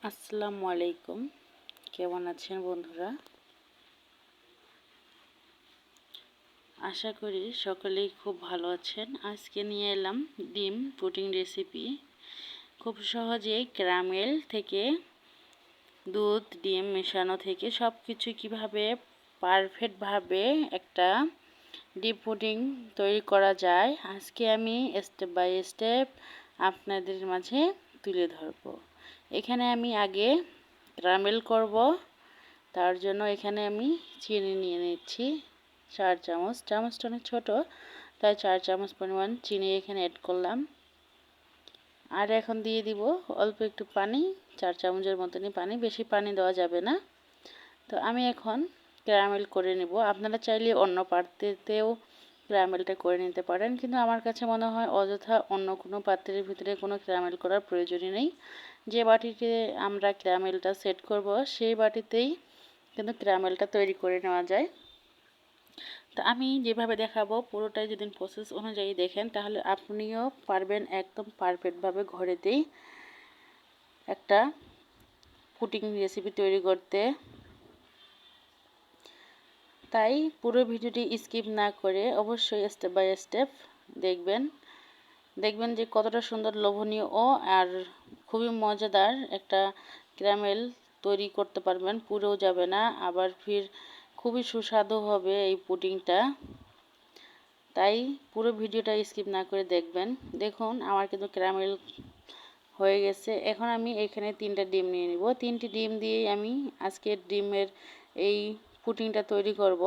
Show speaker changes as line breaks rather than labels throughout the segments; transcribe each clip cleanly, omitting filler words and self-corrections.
আসসালামু আলাইকুম। কেমন আছেন বন্ধুরা? আশা করি সকলেই খুব ভালো আছেন। আজকে নিয়ে এলাম ডিম পুডিং রেসিপি। খুব সহজেই ক্যারামেল থেকে দুধ ডিম মেশানো থেকে সব কিছু কীভাবে পারফেক্টভাবে একটা ডিম পুডিং তৈরি করা যায়, আজকে আমি স্টেপ বাই স্টেপ আপনাদের মাঝে তুলে ধরব। এখানে আমি আগে ক্যারামেল করব। তার জন্য এখানে আমি চিনি নিয়ে নিচ্ছি 4 চামচ। চামচটা অনেক ছোটো, তাই 4 চামচ পরিমাণ চিনি এখানে অ্যাড করলাম। আর এখন দিয়ে দিব অল্প একটু পানি, 4 চামচের মতনই পানি, বেশি পানি দেওয়া যাবে না। তো আমি এখন ক্যারামেল করে নেব। আপনারা চাইলে অন্য পাত্রেতেও ক্যারামেলটা করে নিতে পারেন, কিন্তু আমার কাছে মনে হয় অযথা অন্য কোনো পাত্রের ভিতরে কোনো ক্যারামেল করার প্রয়োজনই নেই। যে বাটিতে আমরা ক্যারামেলটা সেট করব সেই বাটিতেই কিন্তু ক্যারামেলটা তৈরি করে নেওয়া যায়। তো আমি যেভাবে দেখাবো পুরোটাই যদি প্রসেস অনুযায়ী দেখেন তাহলে আপনিও পারবেন একদম পারফেক্টভাবে ঘরেতেই একটা পুডিং রেসিপি তৈরি করতে। তাই পুরো ভিডিওটি স্কিপ না করে অবশ্যই স্টেপ বাই স্টেপ দেখবেন যে কতটা সুন্দর, লোভনীয় আর খুবই মজাদার একটা ক্যারামেল তৈরি করতে পারবেন। পুড়েও যাবে না, আবার খুবই সুস্বাদু হবে এই পুডিংটা। তাই পুরো ভিডিওটা স্কিপ না করে দেখবেন। দেখুন আমার কিন্তু ক্যারামেল হয়ে গেছে। এখন আমি এখানে 3টা ডিম নিয়ে নিব। 3টি ডিম দিয়েই আমি আজকে ডিমের এই পুডিংটা তৈরি করব।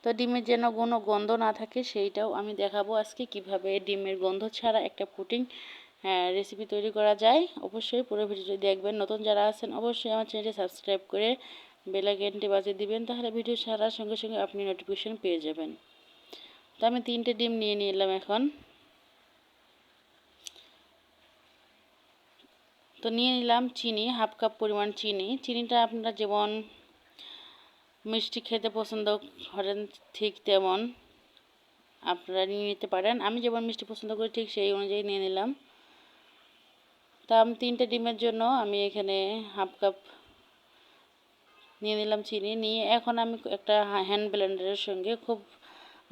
তো ডিমের যেন কোনো গন্ধ না থাকে সেইটাও আমি দেখাবো আজকে কিভাবে ডিমের গন্ধ ছাড়া একটা পুডিং রেসিপি তৈরি করা যায়। অবশ্যই পুরো ভিডিওটি দেখবেন। নতুন যারা আছেন অবশ্যই আমার চ্যানেলটি সাবস্ক্রাইব করে বেল আইকনটি বাজিয়ে দিবেন, তাহলে ভিডিও ছাড়ার সঙ্গে সঙ্গে আপনি নোটিফিকেশন পেয়ে যাবেন। তো আমি 3টে ডিম নিয়ে নিলাম এখন। তো নিয়ে নিলাম চিনি, হাফ কাপ পরিমাণ চিনি। চিনিটা আপনারা যেমন মিষ্টি খেতে পছন্দ করেন ঠিক তেমন আপনারা নিয়ে নিতে পারেন। আমি যেমন মিষ্টি পছন্দ করি ঠিক সেই অনুযায়ী নিয়ে নিলাম। তা আমি 3টে ডিমের জন্য আমি এখানে হাফ কাপ নিয়ে নিলাম চিনি। নিয়ে এখন আমি একটা হ্যান্ড ব্লেন্ডারের সঙ্গে খুব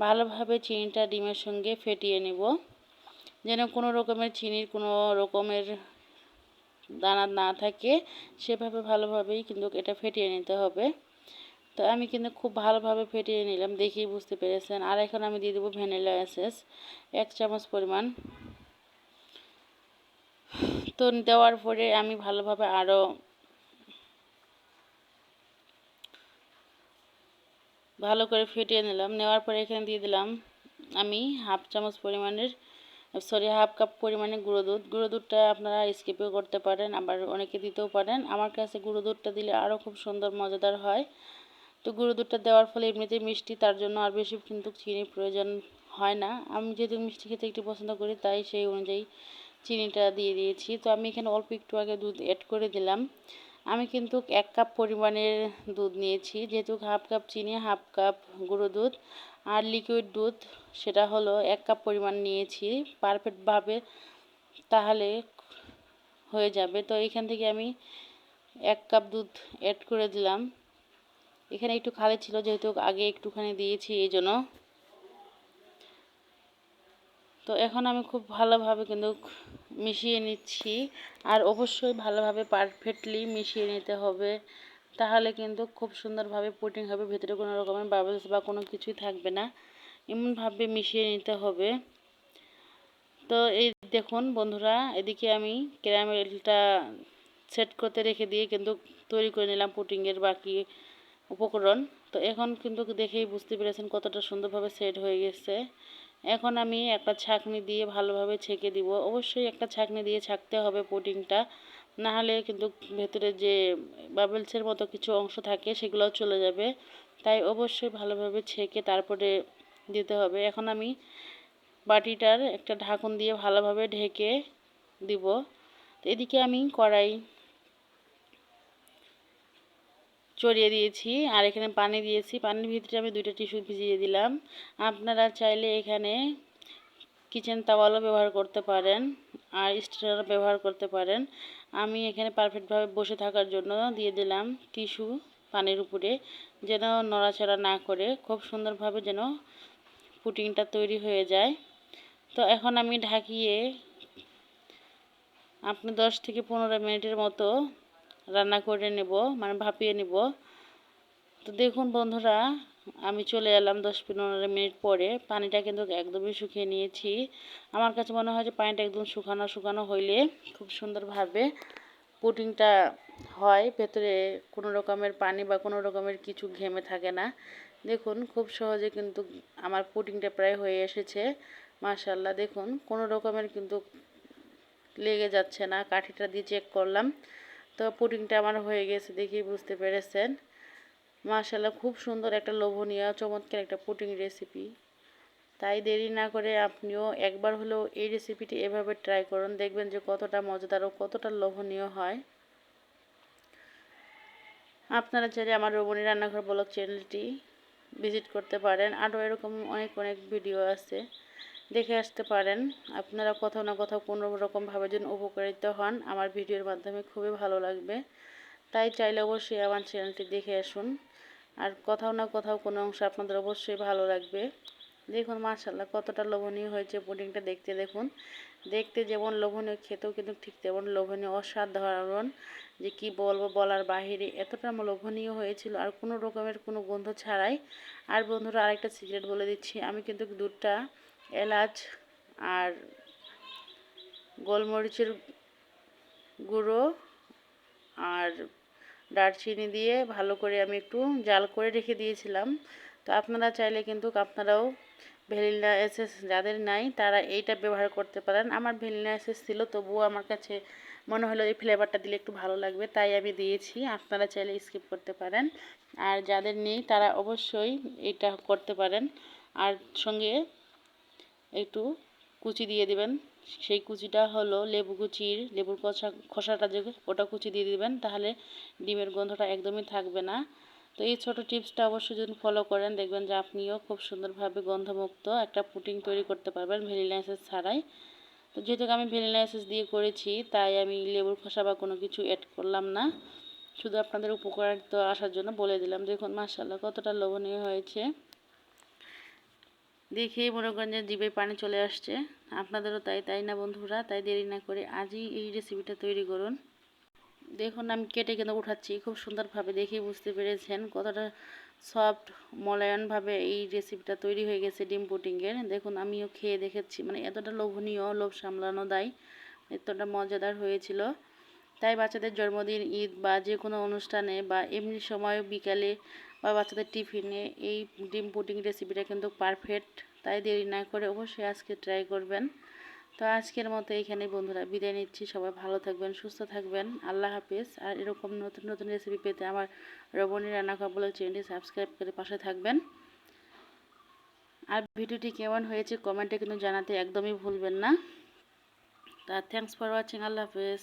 ভালোভাবে চিনিটা ডিমের সঙ্গে ফেটিয়ে নেব, যেন কোনো রকমের চিনির কোনো রকমের দানা না থাকে। সেভাবে ভালোভাবেই কিন্তু এটা ফেটিয়ে নিতে হবে। তো আমি কিন্তু খুব ভালোভাবে ফেটিয়ে নিলাম, দেখেই বুঝতে পেরেছেন। আর এখন আমি দিয়ে দেবো ভ্যানিলা এসেন্স 1 চামচ পরিমাণ। তো দেওয়ার পরে আমি ভালোভাবে আরও ভালো করে ফেটিয়ে নিলাম। নেওয়ার পরে এখানে দিয়ে দিলাম আমি হাফ কাপ পরিমাণে গুঁড়ো দুধ। গুঁড়ো দুধটা আপনারা স্কিপও করতে পারেন, আবার অনেকে দিতেও পারেন। আমার কাছে গুঁড়ো দুধটা দিলে আরও খুব সুন্দর মজাদার হয়। তো গুঁড়ো দুধটা দেওয়ার ফলে এমনিতেই মিষ্টি, তার জন্য আর বেশি কিন্তু চিনির প্রয়োজন হয় না। আমি যেহেতু মিষ্টি খেতে একটু পছন্দ করি তাই সেই অনুযায়ী চিনিটা দিয়ে দিয়েছি। তো আমি এখানে অল্প একটু আগে দুধ অ্যাড করে দিলাম। আমি কিন্তু 1 কাপ পরিমাণের দুধ নিয়েছি, যেহেতু হাফ কাপ চিনি, হাফ কাপ গুঁড়ো দুধ আর লিকুইড দুধ সেটা হলো 1 কাপ পরিমাণ নিয়েছি পারফেক্টভাবে, তাহলে হয়ে যাবে। তো এখান থেকে আমি 1 কাপ দুধ অ্যাড করে দিলাম। এখানে একটু খালি ছিল যেহেতু আগে একটুখানি দিয়েছি এই জন্য। তো এখন আমি খুব ভালোভাবে কিন্তু মিশিয়ে নিচ্ছি, আর অবশ্যই ভালোভাবে পারফেক্টলি মিশিয়ে নিতে হবে, তাহলে কিন্তু খুব সুন্দরভাবে পুডিং হবে। ভেতরে কোনো রকমের বাবলস বা কোনো কিছুই থাকবে না, এমনভাবে মিশিয়ে নিতে হবে। তো এই দেখুন বন্ধুরা, এদিকে আমি ক্যারামেলটা সেট করতে রেখে দিয়ে কিন্তু তৈরি করে নিলাম পুডিংয়ের বাকি উপকরণ। তো এখন কিন্তু দেখেই বুঝতে পেরেছেন কতটা সুন্দরভাবে সেট হয়ে গেছে। এখন আমি একটা ছাঁকনি দিয়ে ভালোভাবে ছেঁকে দিব। অবশ্যই একটা ছাঁকনি দিয়ে ছাঁকতে হবে পুডিংটা, না হলে কিন্তু ভেতরে যে বাবলসের মতো কিছু অংশ থাকে সেগুলোও চলে যাবে। তাই অবশ্যই ভালোভাবে ছেঁকে তারপরে দিতে হবে। এখন আমি বাটিটার একটা ঢাকন দিয়ে ভালোভাবে ঢেকে দিব। তো এদিকে আমি কড়াই চড়িয়ে দিয়েছি আর এখানে পানি দিয়েছি। পানির ভিতরে আমি 2টা টিস্যু ভিজিয়ে দিলাম। আপনারা চাইলে এখানে কিচেন তাওয়ালও ব্যবহার করতে পারেন আর স্ট্রেনারও ব্যবহার করতে পারেন। আমি এখানে পারফেক্টভাবে বসে থাকার জন্য দিয়ে দিলাম টিস্যু পানির উপরে, যেন নড়াচড়া না করে খুব সুন্দরভাবে যেন পুডিংটা তৈরি হয়ে যায়। তো এখন আমি ঢাকিয়ে আপনি 10 থেকে 15 মিনিটের মতো রান্না করে নেব, মানে ভাপিয়ে নেব। তো দেখুন বন্ধুরা, আমি চলে এলাম 10-15 মিনিট পরে। পানিটা কিন্তু একদমই শুকিয়ে নিয়েছি। আমার কাছে মনে হয় যে পানিটা একদম শুকানো শুকানো হইলে খুব সুন্দরভাবে পুডিংটা হয়, ভেতরে কোনো রকমের পানি বা কোনো রকমের কিছু ঘেমে থাকে না। দেখুন খুব সহজে কিন্তু আমার পুডিংটা প্রায় হয়ে এসেছে। মাশাআল্লাহ, দেখুন কোনো রকমের কিন্তু লেগে যাচ্ছে না। কাঠিটা দিয়ে চেক করলাম, তো পুডিংটা আমার হয়ে গেছে দেখেই বুঝতে পেরেছেন। মাশাআল্লাহ, খুব সুন্দর একটা লোভনীয় চমৎকার একটা পুডিং রেসিপি। তাই দেরি না করে আপনিও একবার হলেও এই রেসিপিটি এভাবে ট্রাই করুন, দেখবেন যে কতটা মজাদার ও কতটা লোভনীয় হয়। আপনারা চাইলে আমার রবণী রান্নাঘর ব্লগ চ্যানেলটি ভিজিট করতে পারেন। আরও এরকম অনেক অনেক ভিডিও আছে, দেখে আসতে পারেন। আপনারা কোথাও না কোথাও কোনো রকমভাবে যেন উপকারিত হন আমার ভিডিওর মাধ্যমে, খুবই ভালো লাগবে। তাই চাইলে অবশ্যই আমার চ্যানেলটি দেখে আসুন, আর কোথাও না কোথাও কোনো অংশ আপনাদের অবশ্যই ভালো লাগবে। দেখুন মাশাআল্লাহ কতটা লোভনীয় হয়েছে পুডিংটা, দেখতে দেখুন। দেখতে যেমন লোভনীয়, খেতেও কিন্তু ঠিক তেমন লোভনীয়, অসাধারণ, যে কি বলবো, বলার বাহিরে এতটা লোভনীয় হয়েছিল, আর কোনো রকমের কোনো গন্ধ ছাড়াই। আর বন্ধুরা, আরেকটা সিক্রেট বলে দিচ্ছি, আমি কিন্তু দুধটা এলাচ আর গোলমরিচের গুঁড়ো আর দারচিনি দিয়ে ভালো করে আমি একটু জাল করে রেখে দিয়েছিলাম। তো আপনারা চাইলে কিন্তু আপনারাও ভ্যানিলা এসেন্স যাদের নাই তারা এইটা ব্যবহার করতে পারেন। আমার ভ্যানিলা এসেন্স ছিল, তবুও আমার কাছে মনে হলো এই ফ্লেভারটা দিলে একটু ভালো লাগবে, তাই আমি দিয়েছি। আপনারা চাইলে স্কিপ করতে পারেন, আর যাদের নেই তারা অবশ্যই এটা করতে পারেন। আর সঙ্গে একটু কুচি দিয়ে দিবেন। সেই কুচিটা হলো লেবুর খোসাটা যে ওটা কুচি দিয়ে দিবেন, তাহলে ডিমের গন্ধটা একদমই থাকবে না। তো এই ছোট টিপসটা অবশ্যই যদি ফলো করেন, দেখবেন যে আপনিও খুব সুন্দরভাবে গন্ধমুক্ত একটা পুডিং তৈরি করতে পারবেন ভ্যানিলা এসেন্স ছাড়াই। তো যেহেতু আমি ভ্যানিলা এসেন্স দিয়ে করেছি, তাই আমি লেবুর খোসা বা কোনো কিছু অ্যাড করলাম না, শুধু আপনাদের উপকারিতা আসার জন্য বলে দিলাম। দেখুন মাশাআল্লাহ কতটা লোভনীয় হয়েছে, দেখেই মনে করেন যে জিভে পানি চলে আসছে। আপনাদেরও তাই, তাই না বন্ধুরা? তাই দেরি না করে আজই এই রেসিপিটা তৈরি করুন। দেখুন আমি কেটে কিন্তু উঠাচ্ছি খুব সুন্দরভাবে, দেখেই বুঝতে পেরেছেন কতটা সফট মোলায়েমভাবে এই রেসিপিটা তৈরি হয়ে গেছে ডিম পুডিংয়ের। দেখুন আমিও খেয়ে দেখেছি, মানে এতটা লোভনীয়, লোভ সামলানো দায়, এতটা মজাদার হয়েছিল। তাই বাচ্চাদের জন্মদিন, ঈদ বা যে কোনো অনুষ্ঠানে বা এমনি সময় বিকালে বা বাচ্চাদের টিফিনে এই ডিম পুডিং রেসিপিটা কিন্তু পারফেক্ট। তাই দেরি না করে অবশ্যই আজকে ট্রাই করবেন। তো আজকের মতো এইখানেই বন্ধুরা বিদায় নিচ্ছি। সবাই ভালো থাকবেন, সুস্থ থাকবেন। আল্লাহ হাফেজ। আর এরকম নতুন নতুন রেসিপি পেতে আমার রবণী রান্নাঘর ব্লগ চ্যানেলটি সাবস্ক্রাইব করে পাশে থাকবেন। আর ভিডিওটি কেমন হয়েছে কমেন্টে কিন্তু জানাতে একদমই ভুলবেন না। তা থ্যাংকস ফর ওয়াচিং। আল্লাহ হাফেজ।